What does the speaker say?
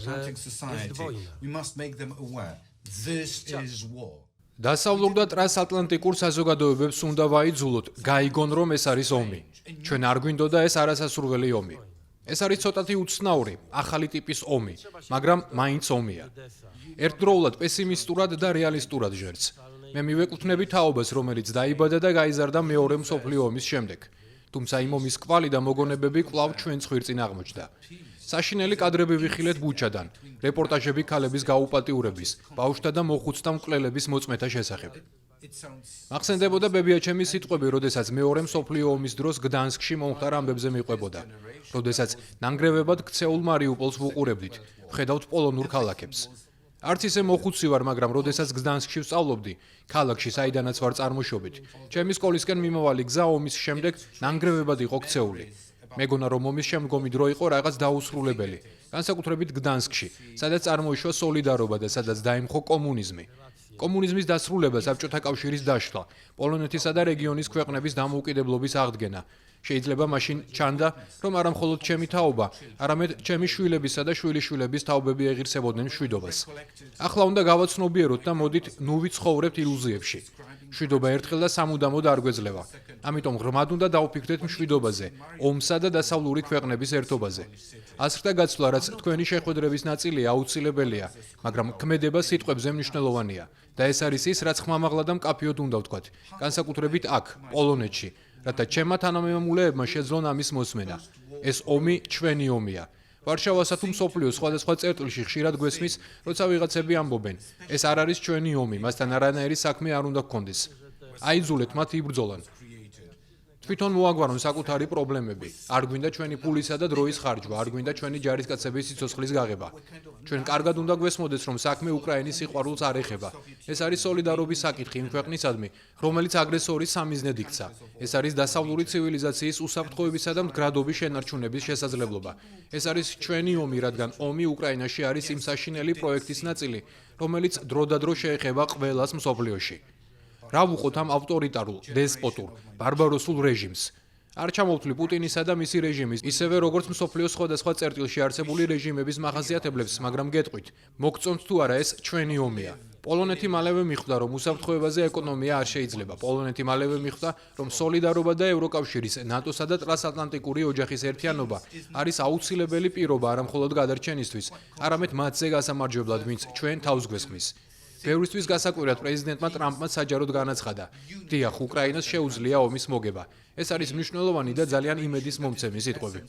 democratic society, we must make them aware. This is war. დასავლურ და ტრანსატლანტიკურ საზოგადოებებს უნდა ვაიძულოთ, გაიგონ რომ ეს არის ომი. ჩვენ არ გვინდოდა ეს არასასურველი ომი. ეს არის ცოტათი უცნაური, ახალი ტიპის ომი, მაგრამ მაინც ომია. ერთდროულად პესიმისტურად და რეალისტურად ჟერც. მე მივეკუთვნები თაობას, რომელიც დაიბადა და გაიზარდა მეორე მსოფლიო ომის შემდეგ. თუმცა იმ ომის კვალი და მოგონებები კვლავ ჩვენ ხვირწინ აღმოჩნდა. საშინელი კადრები ვიხილეთ ბუჩადან, რეპორტაჟები ქალების გაუპატიურების, ბავშვთა და მოხუცთა მკვლელების მოწმეთა შესახებ. მახსენდებოდა ბებიაჩემის სიტყვები, როდესაც მეორე მსოფლიო ომის დროს გდანსკში მომხდარ ამბებზე მიყვებოდა. როდესაც ნანგრევებად ქცეულ მარიუპოლს ვუყურებდით, ვხედავთ პოლონურ ქალაქებს. არც ისე მოხუცი ვარ, მაგრამ როდესაც გდანსკში ვსწავლობდი, ქალაქში საიდანაც ვარ წარმოშობით, ჩემი სკოლისკენ მიმავალი გზა ომის შემდეგ ნანგრევებად იყო ქცეული. მეგონა რომ ომის შემდგომი დრო იყო რაღაც დაუსრულებელი, განსაკუთრებით გდანსკში, სადაც წარმოიშვა სოლიდარობა და სადაც დაემხო კომუნიზმი. კომუნიზმის დასრულება, საბჭოთა კავშირის დაშლა, პოლონეთისა და რეგიონის ქვეყნების დამოუკიდებლობის აღდგენა. შეიძლება მაშინ ჩანდა, რომ არა მხოლოდ ჩემი თაობა, არამედ ჩემი შვილებისა და შვილიშვილების თაობები ეღირსებოდნენ მშვიდობას. ახლა უნდა გავაცნობიეროთ და მოდით ნუ ვიცხოვრებთ ილუზიებში. მშვიდობა ერთხელ და სამუდამოდ არ გვეძლევა. ამიტომ ღრმად უნდა დავფიქრდეთ მშვიდობაზე, ომსა და დასავლური ქვეყნების ერთობაზე. ასრთა გაცვლა, რაც თქვენი შეხვედრების ნაწილია, აუცილებელია, მაგრამ ქმედება სიტყვებზე მნიშვნელოვანია. და ეს არის ის, რაც ხმამაღლა და მკაფიოდ უნდა ვთქვათ, განსაკუთრებით აქ, პოლონეთში, რათა ჩემმა თანამემამულეებმა შეძლონ ამის მოსმენა. ეს ომი ჩვენი ომია. ვარშავასა თუ მსოფლიოს სხვადასხვა წერტილში ხშირად გვესმის, როცა ვიღაცები ამბობენ, ეს არ არის ჩვენი ომი, მასთან არანაირი საქმე არ უნდა გქონდეს. აიძულეთ მათ იბრძოლან. თვითონ მოაგვარონ საკუთარი პრობლემები. არ გვინდა ჩვენი ფულისა და დროის ხარჯვა, არ გვინდა ჩვენი ჯარისკაცების სიცოცხლის გაღება. ჩვენ კარგად უნდა გვესმოდეს, რომ საქმე უკრაინის სიყვარულს არ ეხება. ეს არის სოლიდარობის საკითხი იმ ქვეყნისადმი, რომელიც აგრესორის სამიზნედ იქცა. ეს არის დასავლური ცივილიზაციის უსაფრთხოებისა და მდგრადობის შენარჩუნების შესაძლებლობა. ეს არის ჩვენი ომი, რადგან ომი უკრაინაში არის იმ საშინელი პროექტის ნაწილი, რომელიც დროდადრო შეეხება ყველას მსოფლიოში. რა ვუყოთ ამ ავტორიტარულ, დესპოტურ, ბარბაროსულ რეჟიმს? არ ჩამოვთვლი პუტინისა და მისი რეჟიმის, ისევე როგორც მსოფლიოს სხვადასხვა წერტილში არსებული რეჟიმების მახასიათებლებს, მაგრამ გეტყვით, მოგწონთ თუ არა ეს ჩვენი ომია. პოლონეთი მალევე მიხვდა, რომ უსაფრთხოებაზე ეკონომია არ შეიძლება. პოლონეთი მალევე მიხვდა, რომ სოლიდარობა და ევროკავშირის, ნატოსა და ტრანსატლანტიკური ოჯახის ერთიანობა არის აუცილებელი პირობა არა მხოლოდ გადარჩენისთვის, არამედ მათზე გასამარჯვებლად, ვინც ჩვენ თავს გვესხმის. ბევრისთვის გასაკვირად პრეზიდენტმა ტრამპმა საჯაროდ განაცხადა, დიახ, უკრაინას შეუძლია ომის მოგება. ეს არის მნიშვნელოვანი და ძალიან იმედის მომცემი სიტყვები.